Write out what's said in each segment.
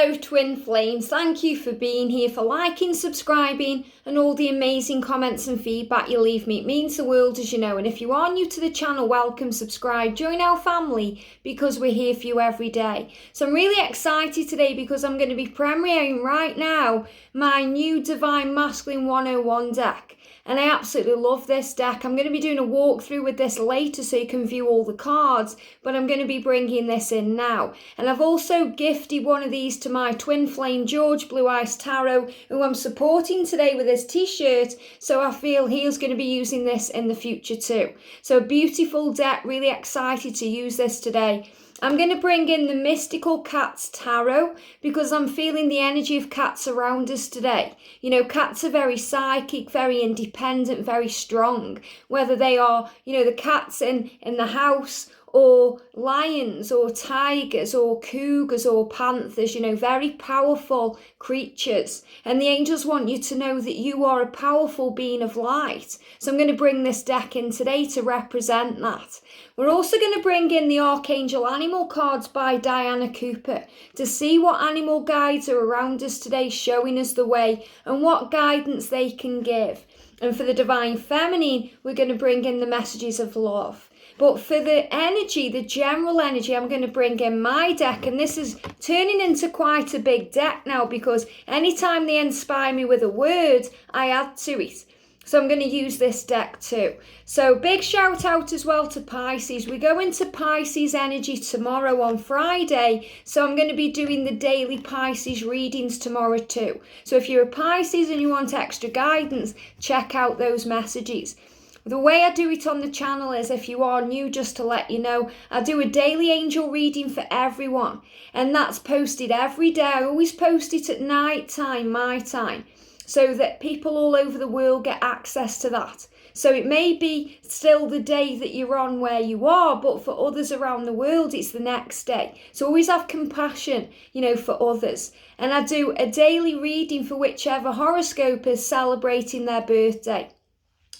Hello twin flames, thank you for being here, for liking, subscribing and all the amazing comments and feedback you leave me. It means the world, as you know, and if you are new to the channel, welcome, subscribe, join our family because we're here for you every day. So I'm really excited today because I'm going to be premiering right now my new Divine Masculine 101 deck. And I absolutely love this deck. I'm going to be doing a walkthrough with this later so you can view all the cards, but I'm going to be bringing this in now. And I've also gifted one of these to my twin flame, George Blue Ice Tarot, who I'm supporting today with his t-shirt, so I feel he's going to be using this in the future too. So a beautiful deck, really excited to use this today. I'm going to bring in the Mystical Cats Tarot because I'm feeling the energy of cats around us today. You know, cats are very psychic, very independent, very strong. Whether they are, you know, the cats in the house or lions or tigers or cougars or panthers, you know, very powerful creatures. And the angels want you to know that you are a powerful being of light. So I'm going to bring this deck in today to represent that. We're also going to bring in the Archangel Animal cards by Diana Cooper to see what animal guides are around us today, showing us the way and what guidance they can give. And for the Divine Feminine, we're going to bring in the messages of love. But for the energy, the general energy, I'm going to bring in my deck. And this is turning into quite a big deck now because anytime they inspire me with a word, I add to it. So I'm going to use this deck too. So big shout out as well to Pisces. We go into Pisces energy tomorrow on Friday. So I'm going to be doing the daily Pisces readings tomorrow too. So if you're a Pisces and you want extra guidance, check out those messages. The way I do it on the channel is, if you are new, just to let you know, I do a daily angel reading for everyone. And that's posted every day. I always post it at night time, my time, so that people all over the world get access to that. So it may be still the day that you're on where you are, but for others around the world, it's the next day. So always have compassion, you know, for others. And I do a daily reading for whichever horoscope is celebrating their birthday.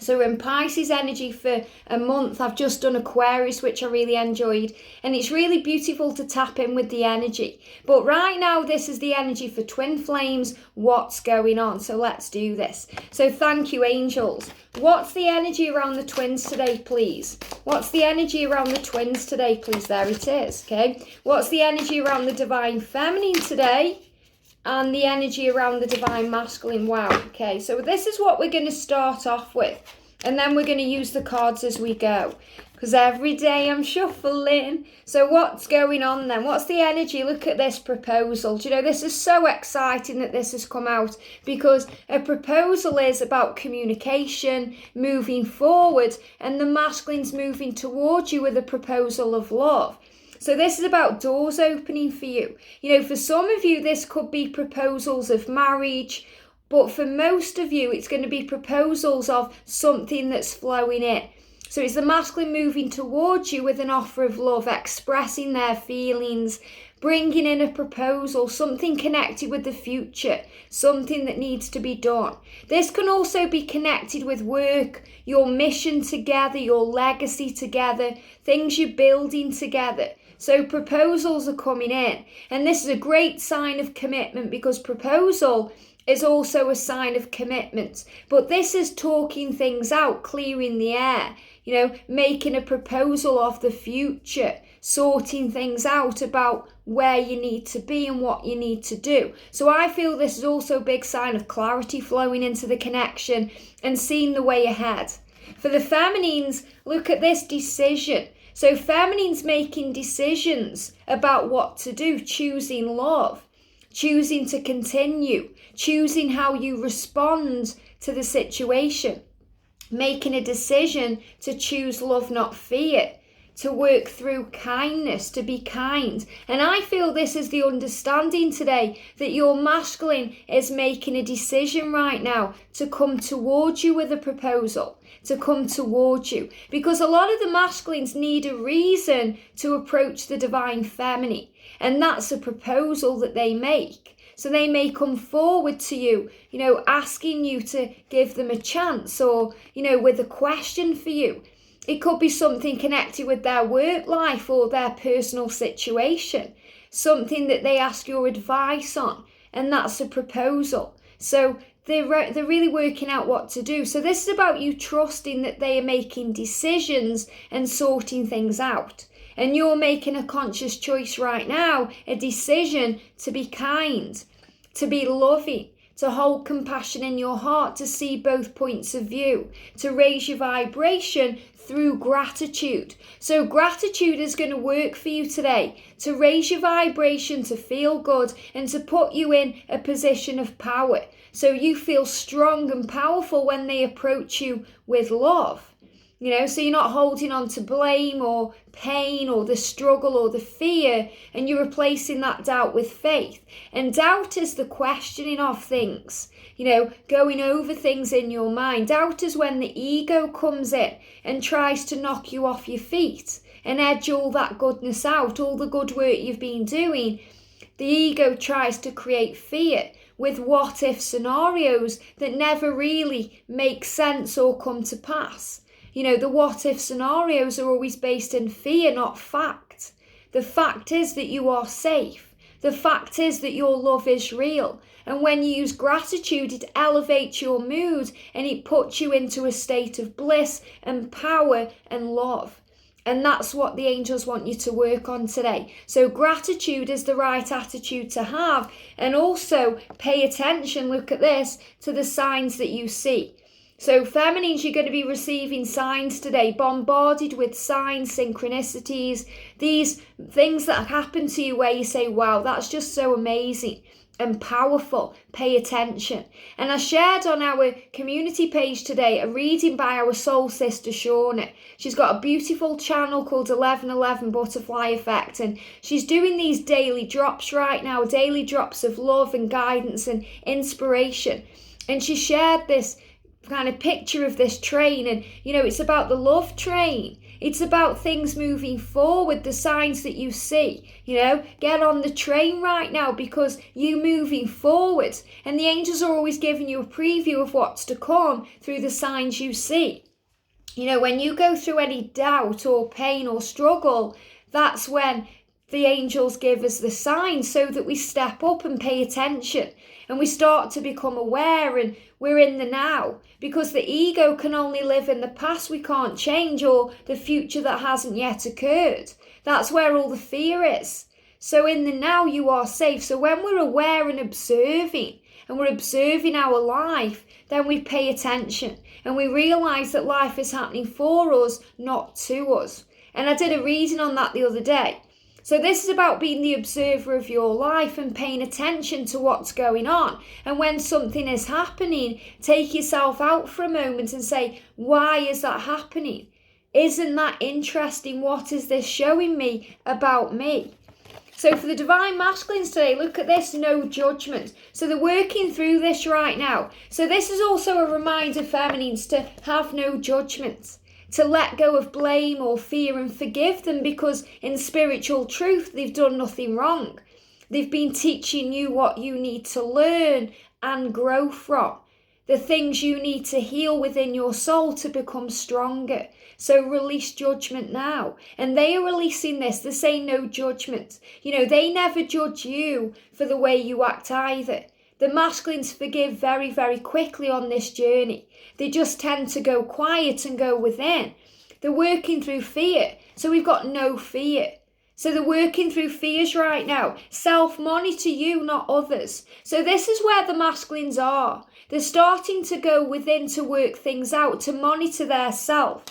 So we're in Pisces energy for a month. I've just done Aquarius, which I really enjoyed. And it's really beautiful to tap in with the energy. But right now, this is the energy for twin flames. What's going on? So let's do this. So thank you, angels. What's the energy around the twins today, please? What's the energy around the twins today, please? There it is, okay? What's the energy around the Divine Feminine today? And the energy around the Divine Masculine. Wow, okay, so this is what we're going to start off with. And then we're going to use the cards as we go. Because every day I'm shuffling. So what's going on then? What's the energy? Look at this proposal. Do you know, this is so exciting that this has come out. Because a proposal is about communication, moving forward. And the masculine's moving towards you with a proposal of love. So this is about doors opening for you. You know, for some of you, this could be proposals of marriage, but for most of you, it's going to be proposals of something that's flowing in. So it's the masculine moving towards you with an offer of love, expressing their feelings, bringing in a proposal, something connected with the future, something that needs to be done. This can also be connected with work, your mission together, your legacy together, things you're building together. So proposals are coming in. And this is a great sign of commitment because proposal is also a sign of commitment. But this is talking things out, clearing the air, you know, making a proposal of the future, sorting things out about where you need to be and what you need to do. So I feel this is also a big sign of clarity flowing into the connection and seeing the way ahead. For the feminines, look at this decision. So feminine's making decisions about what to do, choosing love, choosing to continue, choosing how you respond to the situation, making a decision to choose love, not fear, to work through kindness, to be kind. And I feel this is the understanding today that your masculine is making a decision right now to come towards you with a proposal, to come towards you. Because a lot of the masculines need a reason to approach the Divine Feminine. And that's a proposal that they make. So they may come forward to you, you know, asking you to give them a chance or, you know, with a question for you. It could be something connected with their work life or their personal situation. something that they ask your advice on, and that's a proposal. So they're really working out what to do. So this is about you trusting that they are making decisions and sorting things out. And you're making a conscious choice right now, a decision to be kind, to be loving, to hold compassion in your heart, to see both points of view, to raise your vibration through gratitude. So gratitude is going to work for you today, to raise your vibration, to feel good, and to put you in a position of power. So you feel strong and powerful when they approach you with love. So you're not holding on to blame or pain or the struggle or the fear, and you're replacing that doubt with faith. And doubt is the questioning of things, going over things in your mind. Doubt is when the ego comes in and tries to knock you off your feet and edge all that goodness out, all the good work you've been doing. The ego tries to create fear with what-if scenarios that never really make sense or come to pass. The what-if scenarios are always based in fear, not fact. The fact is that you are safe. The fact is that your love is real. And when you use gratitude, it elevates your mood and it puts you into a state of bliss and power and love. And that's what the angels want you to work on today. So gratitude is the right attitude to have. And also pay attention, look at this, to the signs that you see. So feminines, you're going to be receiving signs today, bombarded with signs, synchronicities, these things that happen to you where you say, wow, that's just so amazing and powerful. Pay attention. And I shared on our community page today a reading by our soul sister, Shauna. She's got a beautiful channel called 1111 Butterfly Effect, and she's doing these daily drops right now, daily drops of love and guidance and inspiration. And she shared this kind of picture of this train, and it's about the love train. It's about things moving forward, the signs that you see. Get on the train right now because you're moving forward, and the angels are always giving you a preview of what's to come through the signs you see. When you go through any doubt or pain or struggle, that's when the angels give us the signs so that we step up and pay attention and we start to become aware and we're in the now, because the ego can only live in the past we can't change, or the future that hasn't yet occurred. That's where all the fear is. So in the now you are safe. So when we're aware and we're observing our life, then we pay attention and we realize that life is happening for us, not to us. And I did a reading on that the other day. So this is about being the observer of your life and paying attention to what's going on. And when something is happening, take yourself out for a moment and say, why is that happening? Isn't that interesting? What is this showing me about me? So for the divine masculines today, look at this, no judgment. So they're working through this right now. So this is also a reminder, feminines, to have no judgment, to let go of blame or fear and forgive them, because in spiritual truth, they've done nothing wrong. They've been teaching you what you need to learn and grow from, the things you need to heal within your soul to become stronger. So release judgment now. And they are releasing this. They're saying no judgment. They never judge you for the way you act either. The masculines forgive very, very quickly on this journey. They just tend to go quiet and go within. They're working through fear. So we've got no fear. So they're working through fears right now. Self-monitor you, not others. So this is where the masculines are. They're starting to go within to work things out, to monitor their self.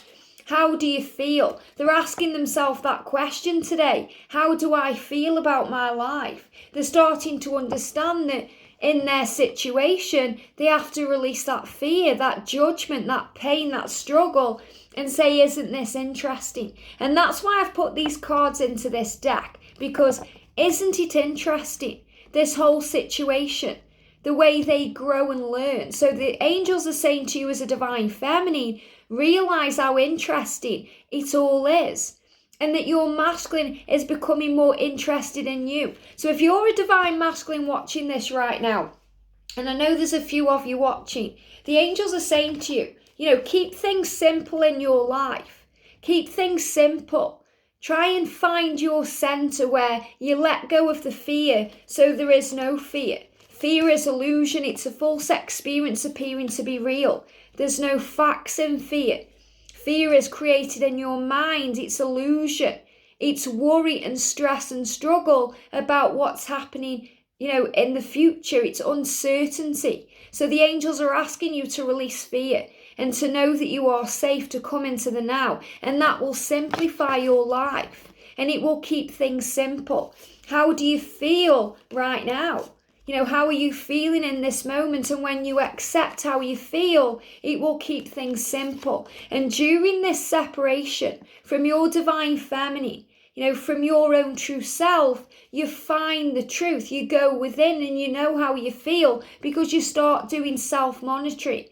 How do you feel? They're asking themselves that question today. How do I feel about my life? They're starting to understand that in their situation, they have to release that fear, that judgment, that pain, that struggle, and say, isn't this interesting? And that's why I've put these cards into this deck, because isn't it interesting, this whole situation, the way they grow and learn? So the angels are saying to you as a divine feminine, realize how interesting it all is, and that your masculine is becoming more interested in you. So if you're a divine masculine watching this right now, and I know there's a few of you watching, the angels are saying to you, keep things simple in your life. Keep things simple. Try and find your center where you let go of the fear so there is no fear. Fear is illusion. It's a false experience appearing to be real. There's no facts in fear. Fear is created in your mind. It's illusion. It's worry and stress and struggle about what's happening, in the future. It's uncertainty. So the angels are asking you to release fear and to know that you are safe, to come into the now. And that will simplify your life and it will keep things simple. How do you feel right now? How are you feeling in this moment? And when you accept how you feel, it will keep things simple. And during this separation from your divine feminine, from your own true self, you find the truth. You go within and you know how you feel because you start doing self-monitoring.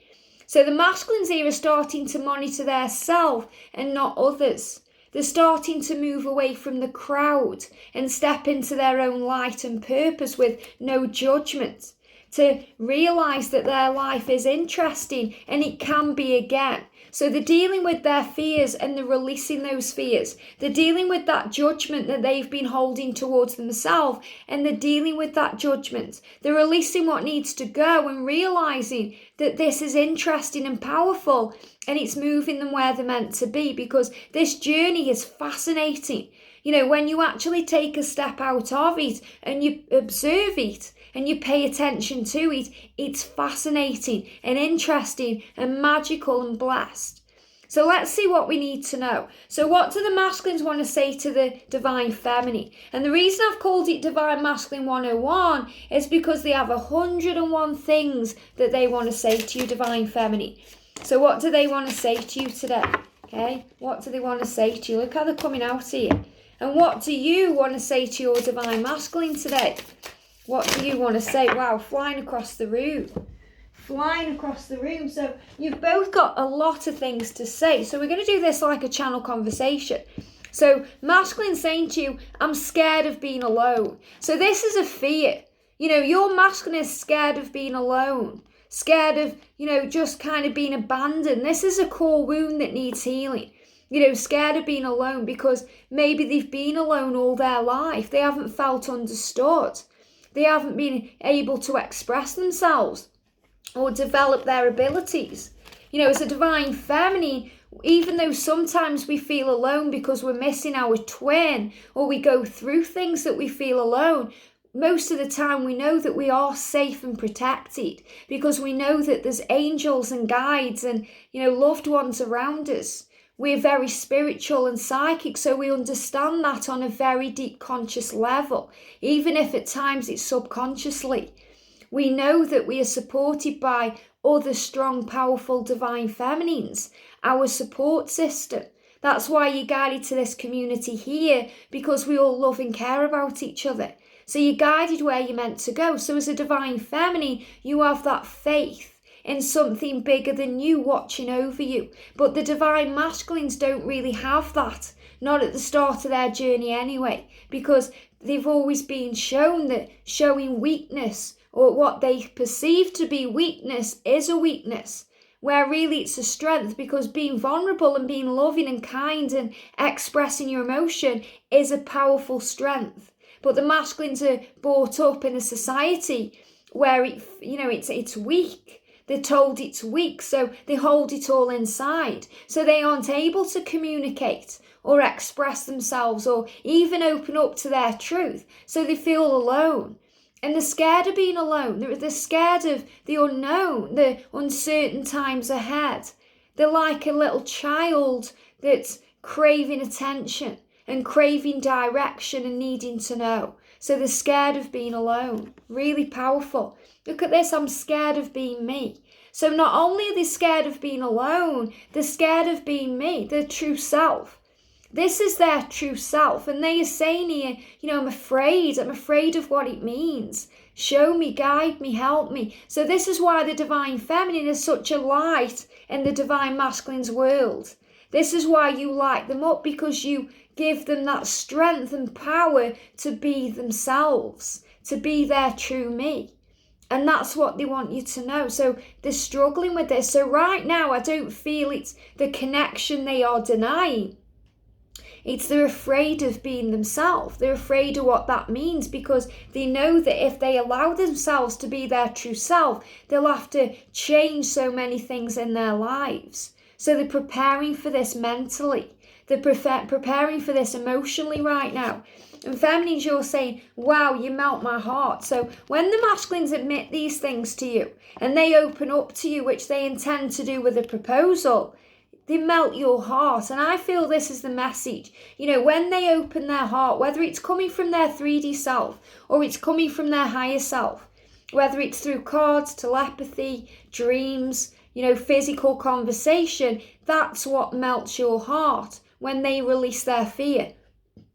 So the masculines here are starting to monitor their self and not others. They're starting to move away from the crowd and step into their own light and purpose with no judgment. To realize that their life is interesting and it can be again. So they're dealing with their fears and they're releasing those fears. They're dealing with that judgment that they've been holding towards themselves and they're dealing with that judgment. They're releasing what needs to go and realizing that this is interesting and powerful and it's moving them where they're meant to be, because this journey is fascinating. When you actually take a step out of it and you observe it, and you pay attention to it, it's fascinating and interesting and magical and blessed. So let's see what we need to know. So what do the masculines want to say to the divine feminine? And the reason I've called it Divine Masculine 101 is because they have 101 things that they want to say to you, divine feminine. So what do they want to say to you today? Okay, what do they want to say to you? Look how they're coming out here. And what do you want to say to your divine masculine today? What do you want to say? Wow, flying across the room. Flying across the room. So you've both got a lot of things to say. So we're going to do this like a channel conversation. So masculine saying to you, I'm scared of being alone. So this is a fear. Your masculine is scared of being alone. Scared of, just kind of being abandoned. This is a core wound that needs healing. Scared of being alone because maybe they've been alone all their life. They haven't felt understood. They haven't been able to express themselves or develop their abilities. As a divine feminine, even though sometimes we feel alone because we're missing our twin or we go through things that we feel alone, most of the time we know that we are safe and protected because we know that there's angels and guides and, loved ones around us. We're very spiritual and psychic, so we understand that on a very deep conscious level, even if at times it's subconsciously. We know that we are supported by other strong, powerful divine feminines, our support system. That's why you're guided to this community here, because we all love and care about each other. So you're guided where you're meant to go. So as a divine feminine, you have that faith in something bigger than you watching over you. But the divine masculines don't really have that, not at the start of their journey anyway, because they've always been shown that showing weakness or what they perceive to be weakness is a weakness, where really it's a strength, because being vulnerable and being loving and kind and expressing your emotion is a powerful strength. But the masculines are brought up in a society where it's weak. They're told it's weak, so they hold it all inside. So they aren't able to communicate or express themselves or even open up to their truth. So they feel alone. And they're scared of being alone. They're scared of the unknown, the uncertain times ahead. They're like a little child that's craving attention and craving direction and needing to know. So they're scared of being alone. Really powerful. Look at this, I'm scared of being me. So not only are they scared of being alone, they're scared of being me, their true self. This is their true self. And they are saying here, I'm afraid of what it means. Show me, guide me, help me. So this is why the divine feminine is such a light in the divine masculine's world. This is why you light them up, because you give them that strength and power to be themselves, to be their true me. And that's what they want you to know. So they're struggling with this. So right now, I don't feel it's the connection they are denying. They're afraid of being themselves. They're afraid of what that means because they know that if they allow themselves to be their true self, they'll have to change so many things in their lives. So they're preparing for this mentally. They're preparing for this emotionally right now. And feminines, you're saying, wow, you melt my heart. So when the masculines admit these things to you and they open up to you, which they intend to do with a proposal, they melt your heart. And I feel this is the message. When they open their heart, whether it's coming from their 3D self or it's coming from their higher self, whether it's through cards, telepathy, dreams, physical conversation, that's what melts your heart when they release their fear.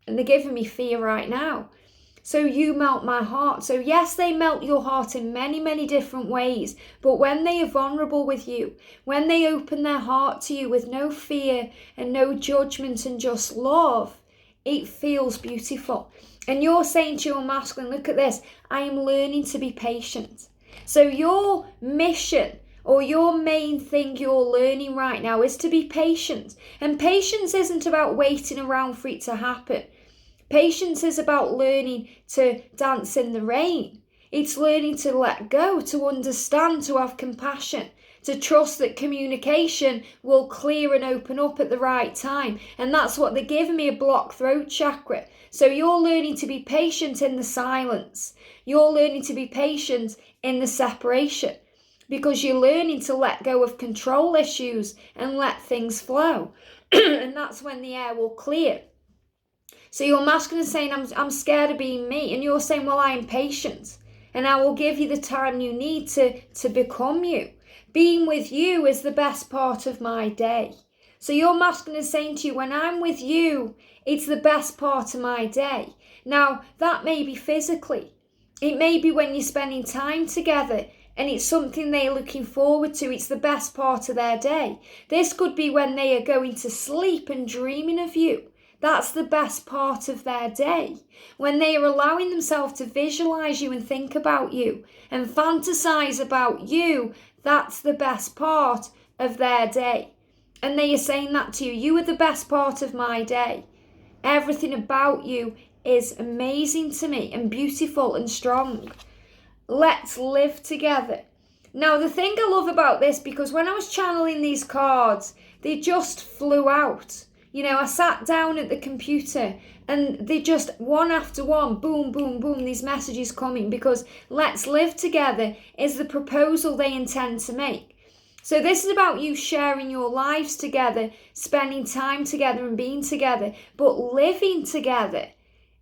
And they're giving me fear right now. So you melt my heart. So yes, they melt your heart in many, many different ways. But when they are vulnerable with you, when they open their heart to you with no fear and no judgment and just love, it feels beautiful. And you're saying to your masculine, look at this, I am learning to be patient. So your mission or your main thing you're learning right now is to be patient. And patience isn't about waiting around for it to happen. Patience is about learning to dance in the rain. It's learning to let go, to understand, to have compassion, to trust that communication will clear and open up at the right time. And that's what they're giving me, a blocked throat chakra. So you're learning to be patient in the silence. You're learning to be patient in the separation. Because you're learning to let go of control issues and let things flow. And that's when the air will clear. So your masculine is saying, I'm scared of being me. And you're saying, well, I am patient. And I will give you the time you need to become you. Being with you is the best part of my day. So your masculine is saying to you, when I'm with you, it's the best part of my day. Now, that may be physically. It may be when you're spending time together. And it's something they're looking forward to. It's the best part of their day. This could be when they are going to sleep and dreaming of you. That's the best part of their day. When they are allowing themselves to visualize you and think about you and fantasize about you, that's the best part of their day. And they are saying that to you. You are the best part of my day. Everything about you is amazing to me and beautiful and strong. Let's live together. Now, the thing I love about this, because when I was channeling these cards, they just flew out. I sat down at the computer and they just one after one, boom, boom, boom, these messages coming, because let's live together is the proposal they intend to make. So this is about you sharing your lives together, spending time together and being together, but living together.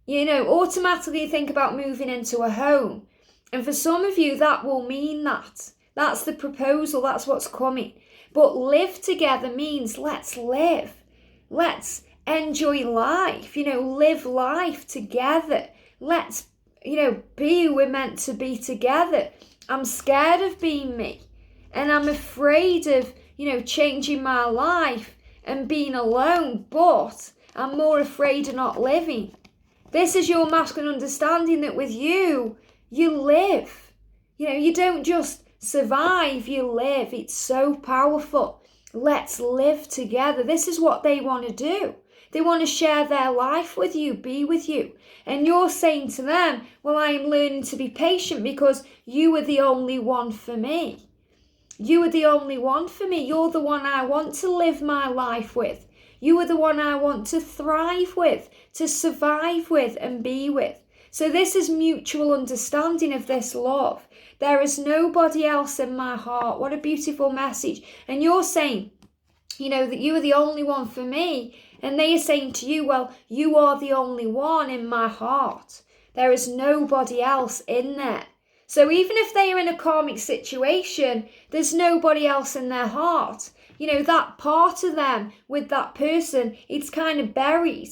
Automatically you think about moving into a home. And for some of you, that will mean that. That's the proposal. That's what's coming. But live together means let's live. Let's enjoy life. Live life together. Let's, be who we're meant to be together. I'm scared of being me. And I'm afraid of, changing my life and being alone. But I'm more afraid of not living. This is your masculine understanding that with you, you live. You don't just survive, you live. It's so powerful. Let's live together. This is what they want to do. They want to share their life with you, be with you. And you're saying to them, well, I am learning to be patient because you are the only one for me. You are the only one for me. You're the one I want to live my life with. You are the one I want to thrive with, to survive with and be with. So this is mutual understanding of this love. There is nobody else in my heart. What a beautiful message. And you're saying, that you are the only one for me. And they are saying to you, well, you are the only one in my heart. There is nobody else in there. So even if they are in a karmic situation, there's nobody else in their heart. That part of them with that person, it's kind of buried.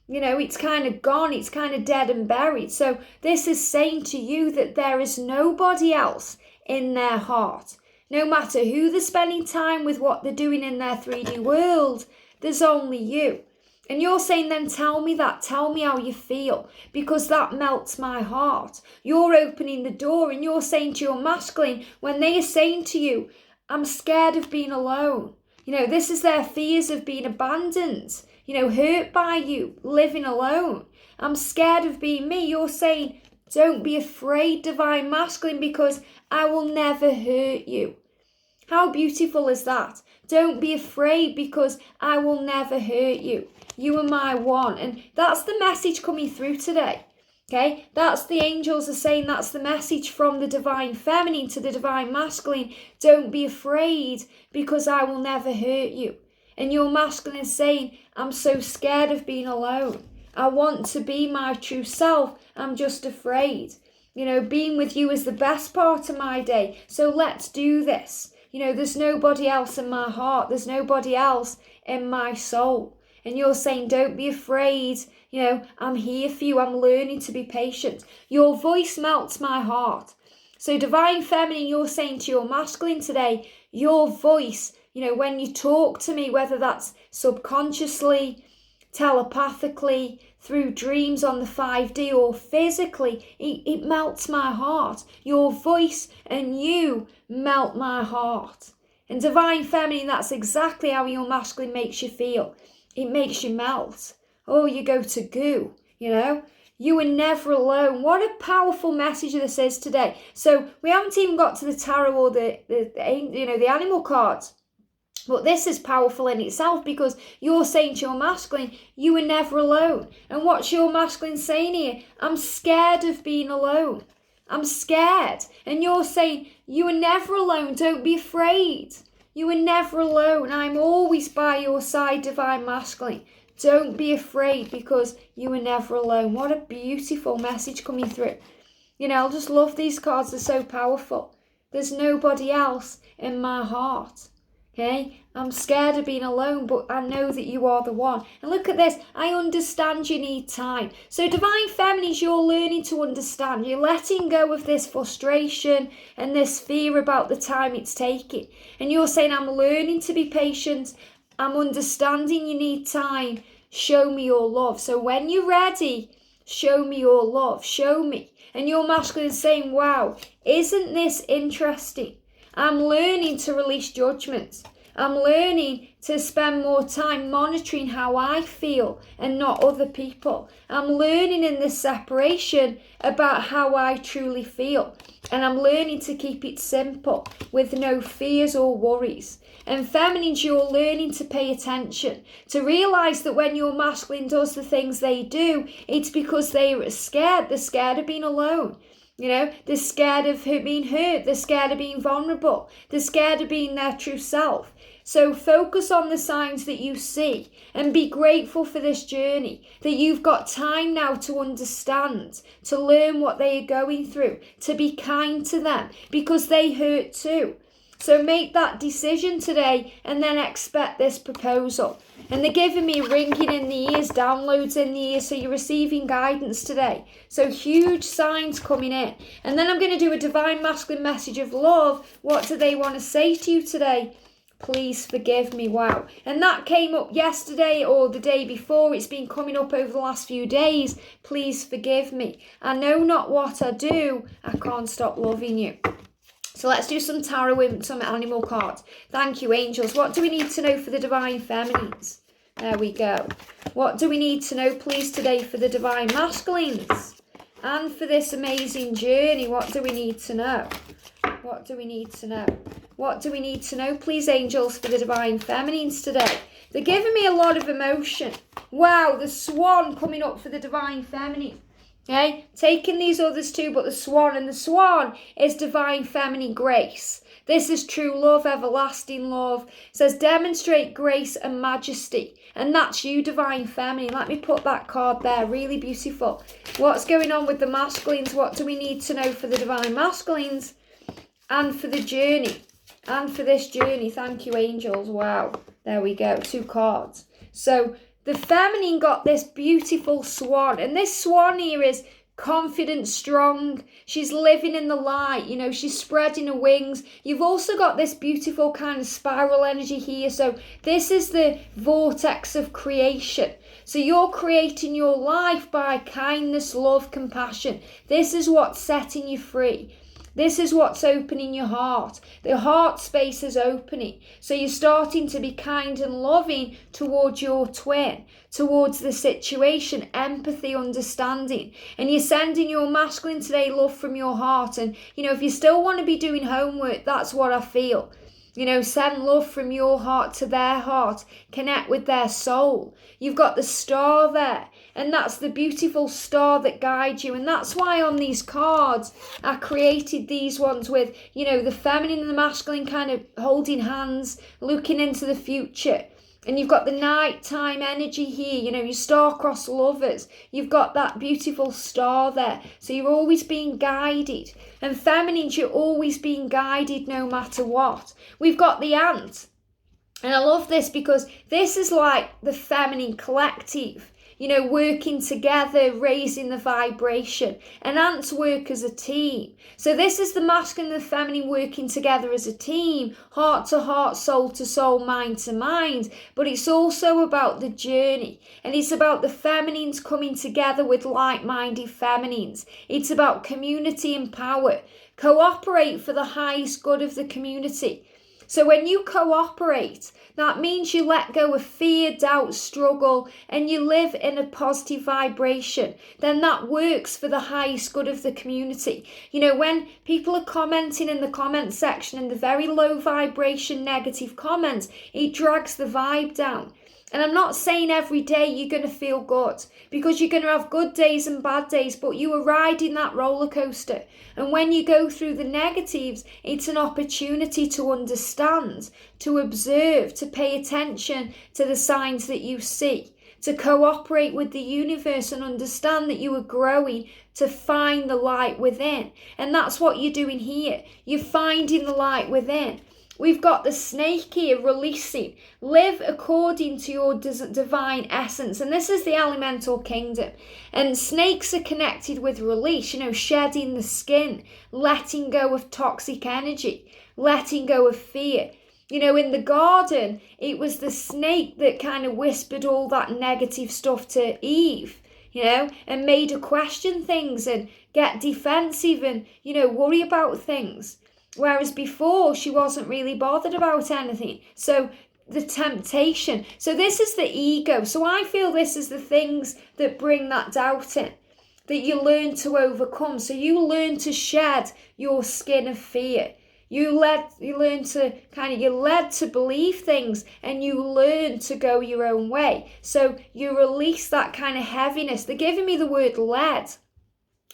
It's kind of gone, it's kind of dead and buried. So this is saying to you that there is nobody else in their heart. No matter who they're spending time with, what they're doing in their 3D world, there's only you. And you're saying, then tell me that, tell me how you feel, because that melts my heart. You're opening the door and you're saying to your masculine, when they are saying to you, I'm scared of being alone. This is their fears of being abandoned. hurt by you, living alone. I'm scared of being me. You're saying, don't be afraid, divine masculine, because I will never hurt you. How beautiful is that? Don't be afraid because I will never hurt you. You are my one. And that's the message coming through today. Okay, that's the angels are saying, that's the message from the divine feminine to the divine masculine. Don't be afraid because I will never hurt you. And your masculine is saying, I'm so scared of being alone. I want to be my true self. I'm just afraid. Being with you is the best part of my day. So let's do this. There's nobody else in my heart. There's nobody else in my soul. And you're saying, don't be afraid. I'm here for you. I'm learning to be patient. Your voice melts my heart. So divine feminine, you're saying to your masculine today, your voice, when you talk to me, whether that's subconsciously, telepathically, through dreams on the 5D or physically, it melts my heart. Your voice and you melt my heart. And divine feminine, that's exactly how your masculine makes you feel. It makes you melt. Oh, you go to goo, You are never alone. What a powerful message this is today. So we haven't even got to the tarot or the animal cards. But this is powerful in itself because you're saying to your masculine, you are never alone. And what's your masculine saying here? I'm scared of being alone. I'm scared. And you're saying, you are never alone. Don't be afraid. You are never alone. I'm always by your side, divine masculine. Don't be afraid because you are never alone. What a beautiful message coming through. I just love these cards. They're so powerful. There's nobody else in my heart. Okay, I'm scared of being alone, but I know that you are the one. And look at this. I understand you need time. So divine feminine, you're learning to understand. You're letting go of this frustration and this fear about the time it's taking. And you're saying, I'm learning to be patient. I'm understanding you need time. Show me your love. So when you're ready, show me your love. Show me. And your masculine is saying, wow, isn't this interesting? I'm learning to release judgments. I'm learning to spend more time monitoring how I feel and not other people. I'm learning in this separation about how I truly feel. And I'm learning to keep it simple with no fears or worries. And feminines, you're learning to pay attention, to realise that when your masculine does the things they do, it's because they're scared. They're scared of being alone. They're scared of being hurt. They're scared of being vulnerable. They're scared of being their true self. So focus on the signs that you see and be grateful for this journey, that you've got time now to understand, to learn what they are going through, to be kind to them because they hurt too. So make that decision today and then expect this proposal. And they're giving me ringing in the ears, downloads in the ears, so you're receiving guidance today. So huge signs coming in. And then I'm going to do a divine masculine message of love. What do they want to say to you today? Please forgive me. Wow. And that came up yesterday or the day before. It's been coming up over the last few days. Please forgive me. I know not what I do. I can't stop loving you. So let's do some tarot and some animal cards. Thank you, angels. What do we need to know for the divine feminines? There we go. What do we need to know, please, today for the divine masculines? And for this amazing journey, what do we need to know? What do we need to know? What do we need to know, please, angels, for the divine feminines today? They're giving me a lot of emotion. Wow, the swan coming up for the divine feminine. Okay, taking these others too, but the swan, and the swan is divine feminine grace. This is true love, everlasting love. It says demonstrate grace and majesty. And that's you, divine feminine. Let me put that card there. Really beautiful. What's going on with the masculines? What do we need to know for the divine masculines? And for the journey. And for this journey. Thank you, angels. Wow. There we go. 2 cards. So the feminine got this beautiful swan. And this swan here is confident, strong. She's living in the light. She's spreading her wings. You've also got this beautiful kind of spiral energy here. So this is the vortex of creation. So you're creating your life by kindness, love, compassion. This is what's setting you free. This is what's opening your heart. The heart space is opening. So you're starting to be kind and loving towards your twin, towards the situation, empathy, understanding. And you're sending your masculine today love from your heart. And, if you still want to be doing homework, that's what I feel. Send love from your heart to their heart. Connect with their soul. You've got the star there. And that's the beautiful star that guides you. And that's why on these cards, I created these ones with, the feminine and the masculine kind of holding hands, looking into the future. And you've got the nighttime energy here, your star-crossed lovers. You've got that beautiful star there. So you're always being guided. And feminines, you're always being guided no matter what. We've got the ant. And I love this because this is like the feminine collective. Working together, raising the vibration. And ants work as a team. So this is the masculine and the feminine working together as a team, heart to heart, soul to soul, mind to mind. But it's also about the journey. And it's about the feminines coming together with like-minded feminines. It's about community and power. Cooperate for the highest good of the community. So when you cooperate, that means you let go of fear, doubt, struggle, and you live in a positive vibration. Then that works for the highest good of the community. When people are commenting in the comment section and the very low vibration negative comments, it drags the vibe down. And I'm not saying every day you're going to feel good, because you're going to have good days and bad days, but you are riding that roller coaster. And when you go through the negatives, it's an opportunity to understand, to observe, to pay attention to the signs that you see, to cooperate with the universe and understand that you are growing to find the light within. And that's what you're doing here. You're finding the light within. We've got the snake here, releasing. Live according to your divine essence. And this is the elemental kingdom. And snakes are connected with release, shedding the skin, letting go of toxic energy, letting go of fear. In the garden, it was the snake that kind of whispered all that negative stuff to Eve, and made her question things and get defensive and, worry about things. Whereas before, she wasn't really bothered about anything. So the temptation. So this is the ego. So I feel this is the things that bring that doubt in, that you learn to overcome. So you learn to shed your skin of fear. You're led to believe things, and you learn to go your own way. So you release that kind of heaviness. They're giving me the word lead.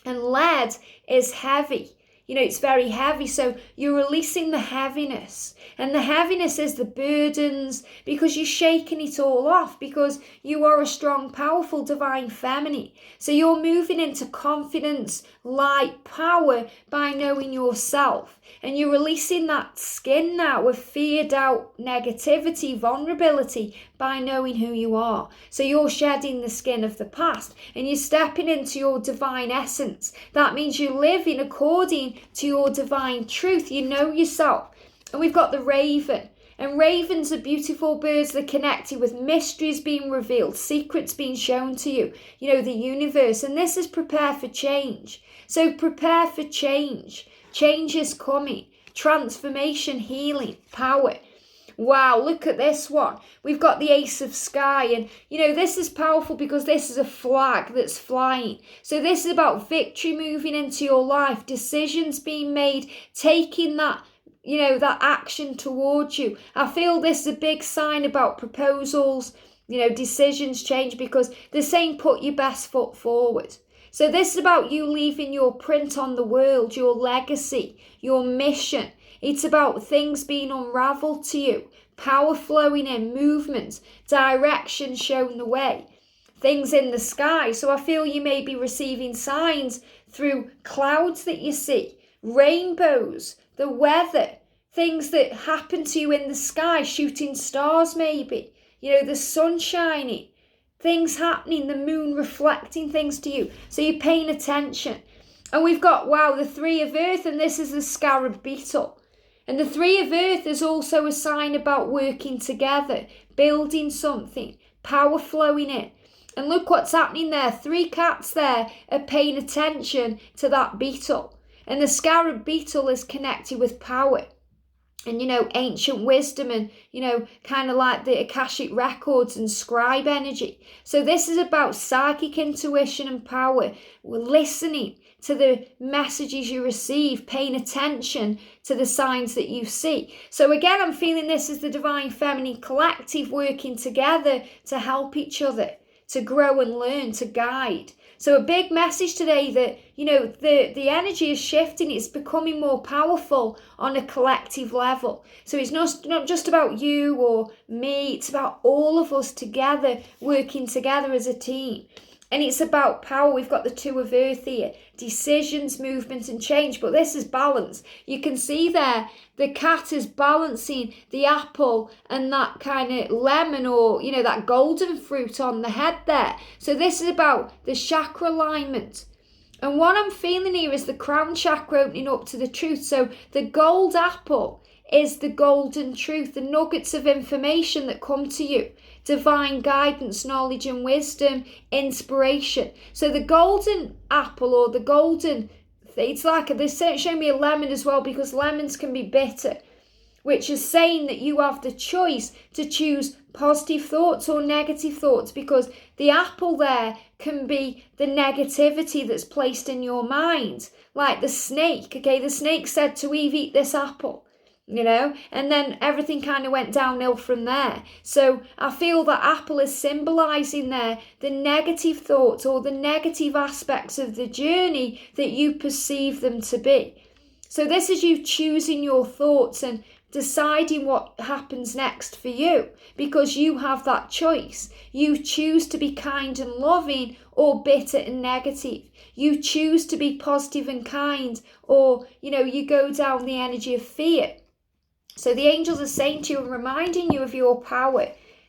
And lead is heavy. It's very heavy. So you're releasing the heaviness. And the heaviness is the burdens, because you're shaking it all off, because you are a strong, powerful, divine feminine. So you're moving into confidence, light, power by knowing yourself. And you're releasing that skin now of fear, doubt, negativity, vulnerability by knowing who you are. So you're shedding the skin of the past and you're stepping into your divine essence. That means you're living according to your divine truth. You know yourself. And we've got the raven. And ravens are beautiful birds that are connected with mysteries being revealed, secrets being shown to you, the universe. And this is prepare for change. So prepare for change. Change is coming. Transformation, healing, power. Wow, look at this one. We've got the Ace of Sky. And, this is powerful because this is a flag that's flying. So this is about victory moving into your life, decisions being made, taking that action towards you. I feel this is a big sign about proposals, decisions change, because they're saying put your best foot forward. So this is about you leaving your print on the world, your legacy, your mission. It's about things being unraveled to you, power flowing in, movement, direction shown the way, things in the sky. So I feel you may be receiving signs through clouds that you see, rainbows, the weather, things that happen to you in the sky, shooting stars maybe, the sun shining, things happening, the moon reflecting things to you. So you're paying attention. And we've got, the Three of Earth, and this is the scarab beetle. And the Three of Earth is also a sign about working together, building something, power flowing in. And look what's happening there. 3 cats there are paying attention to that beetle. And the scarab beetle is connected with power and, ancient wisdom and, kind of like the Akashic records and scribe energy. So this is about psychic intuition and power. We're listening to the messages you receive, paying attention to the signs that you see. So again, I'm feeling this as the Divine Feminine Collective working together to help each other, to grow and learn, to guide. So a big message today that, the energy is shifting. It's becoming more powerful on a collective level. So it's not just about you or me. It's about all of us together, working together as a team. And it's about power. We've got the Two of Earth here. Decisions, movement and change. But this is balance. You can see there the cat is balancing the apple and that kind of lemon or, that golden fruit on the head there. So this is about the chakra alignment. And what I'm feeling here is the crown chakra opening up to the truth. So the gold apple is the golden truth, the nuggets of information that come to you. Divine guidance, knowledge and wisdom, inspiration. So the golden apple or the golden, it's like, they're showing me a lemon as well because lemons can be bitter, which is saying that you have the choice to choose positive thoughts or negative thoughts, because the apple there can be the negativity that's placed in your mind. Like the snake, the snake said to Eve, eat this apple. And then everything kind of went downhill from there. So I feel that apple is symbolizing there the negative thoughts or the negative aspects of the journey that you perceive them to be. So this is you choosing your thoughts and deciding what happens next for you, because you have that choice. You choose to be kind and loving or bitter and negative. You choose to be positive and kind, or, you go down the energy of fear. So the angels are saying to you and reminding you of your power,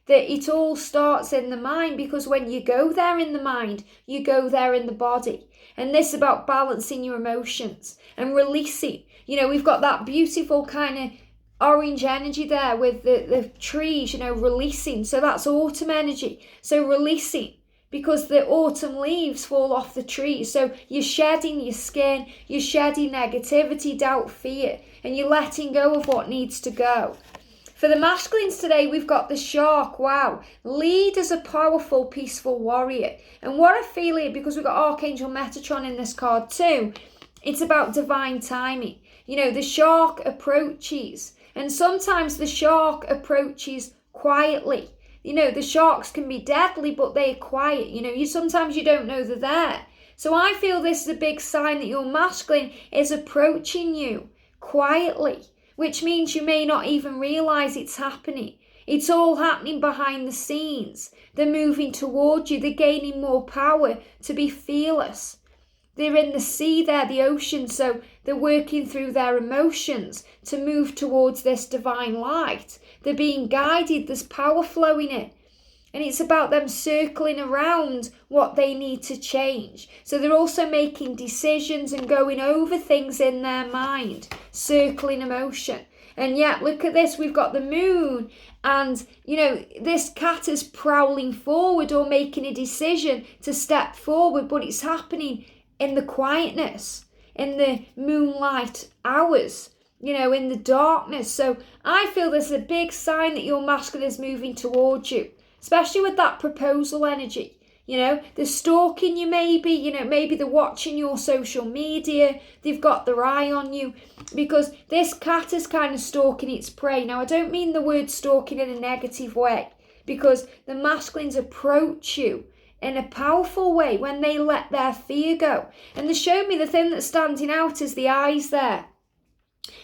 that it all starts in the mind, because when you go there in the mind, you go there in the body. And this is about balancing your emotions and releasing. We've got that beautiful kind of orange energy there with the trees, releasing. So that's autumn energy. So releasing, because the autumn leaves fall off the trees. So you're shedding your skin, you're shedding negativity, doubt, fear, and you're letting go of what needs to go. For the masculines today, we've got the shark. Wow. Lead as a powerful, peaceful warrior. And what I feel here, because we've got Archangel Metatron in this card too, it's about divine timing. The shark approaches, and sometimes the shark approaches quietly. The sharks can be deadly, but they're quiet. Sometimes you don't know they're there. So I feel this is a big sign that your masculine is approaching you quietly, which means you may not even realize it's happening. It's all happening behind the scenes. They're moving toward you. They're gaining more power to be fearless. They're in the sea there, the ocean, so they're working through their emotions to move towards this divine light. They're being guided, there's power flowing in. And it's about them circling around what they need to change. So they're also making decisions and going over things in their mind, circling emotion. And yet, look at this, we've got the moon, and, this cat is prowling forward or making a decision to step forward, but it's happening in the quietness, in the moonlight hours, in the darkness. So I feel there's a big sign that your masculine is moving towards you, especially with that proposal energy. They're stalking you maybe, maybe they're watching your social media, they've got their eye on you, because this cat is kind of stalking its prey. Now, I don't mean the word stalking in a negative way, because the masculines approach you in a powerful way when they let their fear go. And they show me the thing that's standing out is the eyes there.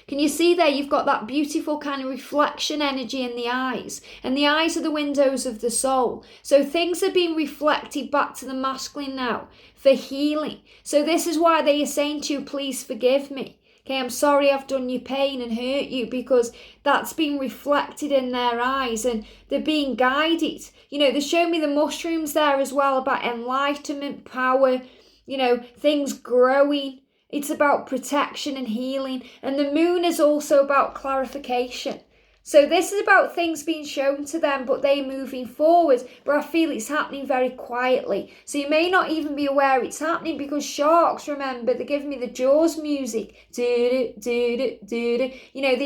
Can you see there? You've got that beautiful kind of reflection energy in the eyes. And the eyes are the windows of the soul. So things are being reflected back to the masculine now for healing. So this is why they are saying to you, please forgive me. I'm sorry I've done you pain and hurt you, because that's been reflected in their eyes and they're being guided. They show me the mushrooms there as well, about enlightenment, power, things growing. It's about protection and healing. And the moon is also about clarification. So this is about things being shown to them, but they moving forward. But I feel it's happening very quietly. So you may not even be aware it's happening, because sharks, remember, they're giving me the Jaws music. They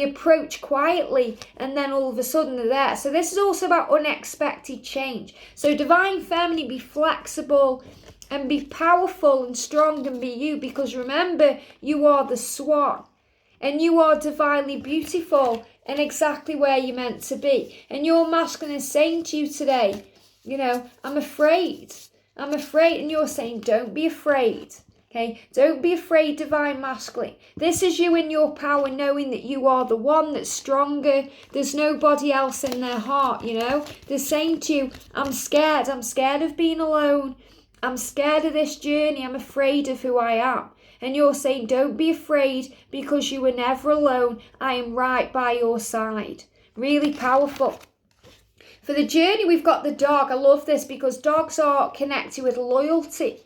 approach quietly and then all of a sudden they're there. So this is also about unexpected change. So divine feminine, be flexible and be powerful and strong and be you, because remember, you are the swan. And you are divinely beautiful and exactly where you're meant to be. And your masculine is saying to you today, I'm afraid. I'm afraid. And you're saying, don't be afraid. Okay? Don't be afraid, divine masculine. This is you in your power, knowing that you are the one that's stronger. There's nobody else in their heart, They're saying to you, I'm scared. I'm scared of being alone. I'm scared of this journey. I'm afraid of who I am. And you're saying, don't be afraid, because you were never alone. I am right by your side. Really powerful. For the journey, we've got the dog. I love this, because dogs are connected with loyalty.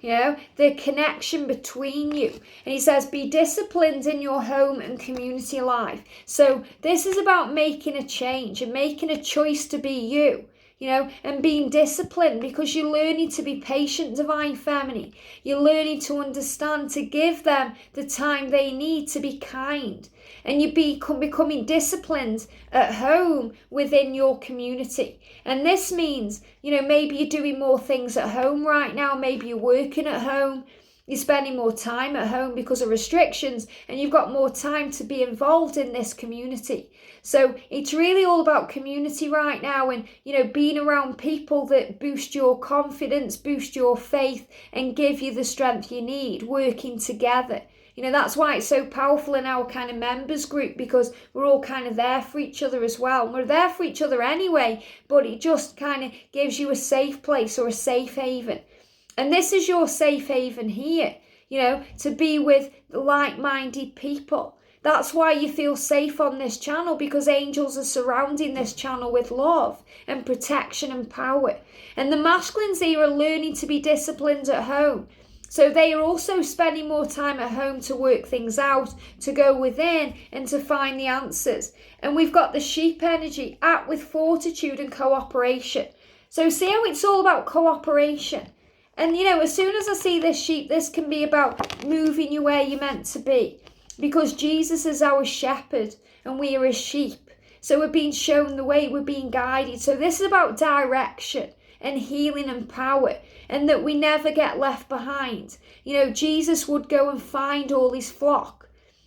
The connection between you. And he says, be disciplined in your home and community life. So this is about making a change and making a choice to be you. And being disciplined, because you're learning to be patient, divine feminine. You're learning to understand, to give them the time they need, to be kind. And you're becoming disciplined at home within your community. And this means, maybe you're doing more things at home right now. Maybe you're working at home. You're spending more time at home because of restrictions, and you've got more time to be involved in this community. So it's really all about community right now, and, being around people that boost your confidence, boost your faith, and give you the strength you need, working together. That's why it's so powerful in our kind of members group, because we're all kind of there for each other as well. And we're there for each other anyway, but it just kind of gives you a safe place or a safe haven. And this is your safe haven here, to be with like-minded people. That's why you feel safe on this channel, because angels are surrounding this channel with love and protection and power. And the masculines here are learning to be disciplined at home. So they are also spending more time at home to work things out, to go within and to find the answers. And we've got the sheep energy, act with fortitude and cooperation. So see how it's all about cooperation. And, as soon as I see this sheep, this can be about moving you where you're meant to be. Because Jesus is our shepherd and we are his sheep. So we're being shown the way, we're being guided. So this is about direction and healing and power, and that we never get left behind. Jesus would go and find all his flock.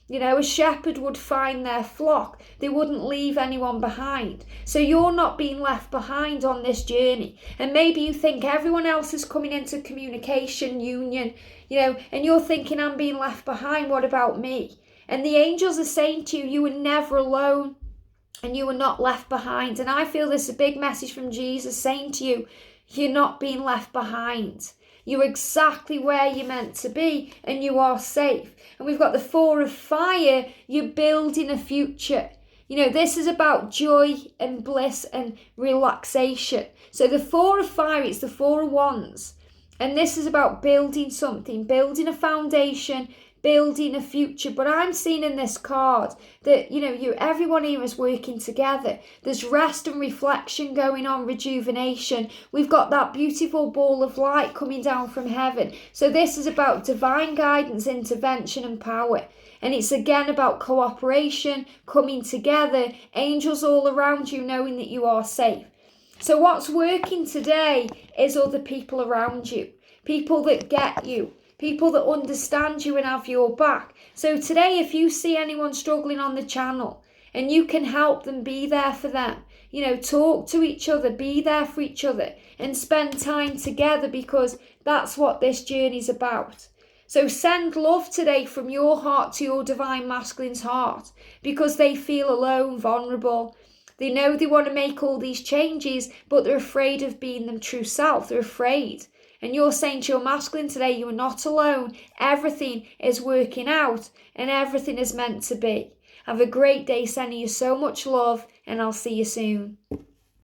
A shepherd would find their flock. They wouldn't leave anyone behind. So you're not being left behind on this journey. And maybe you think everyone else is coming into communication, union, and you're thinking, I'm being left behind. What about me? And the angels are saying to you, you were never alone and you were not left behind. And I feel this is a big message from Jesus saying to you, you're not being left behind. You're exactly where you're meant to be, and you are safe. And we've got the 4 of fire. You're building a future. This is about joy and bliss and relaxation. So the 4 of fire, it's the 4 of wands. And this is about building something, building a foundation, building a future. But I'm seeing in this card that, everyone here is working together. There's rest and reflection going on, rejuvenation. We've got that beautiful ball of light coming down from heaven. So this is about divine guidance, intervention and power. And it's again about cooperation, coming together, angels all around you knowing that you are safe. So what's working today is other people around you, people that get you, people that understand you and have your back. So today, if you see anyone struggling on the channel and you can help them, be there for them. Talk to each other, be there for each other and spend time together, because that's what this journey's about. So send love today from your heart to your divine masculine's heart, because they feel alone, vulnerable. They know they want to make all these changes, but they're afraid of being their true self. They're afraid. And you're saying to your masculine today, you are not alone. Everything is working out and everything is meant to be. Have a great day, sending you so much love, and I'll see you soon.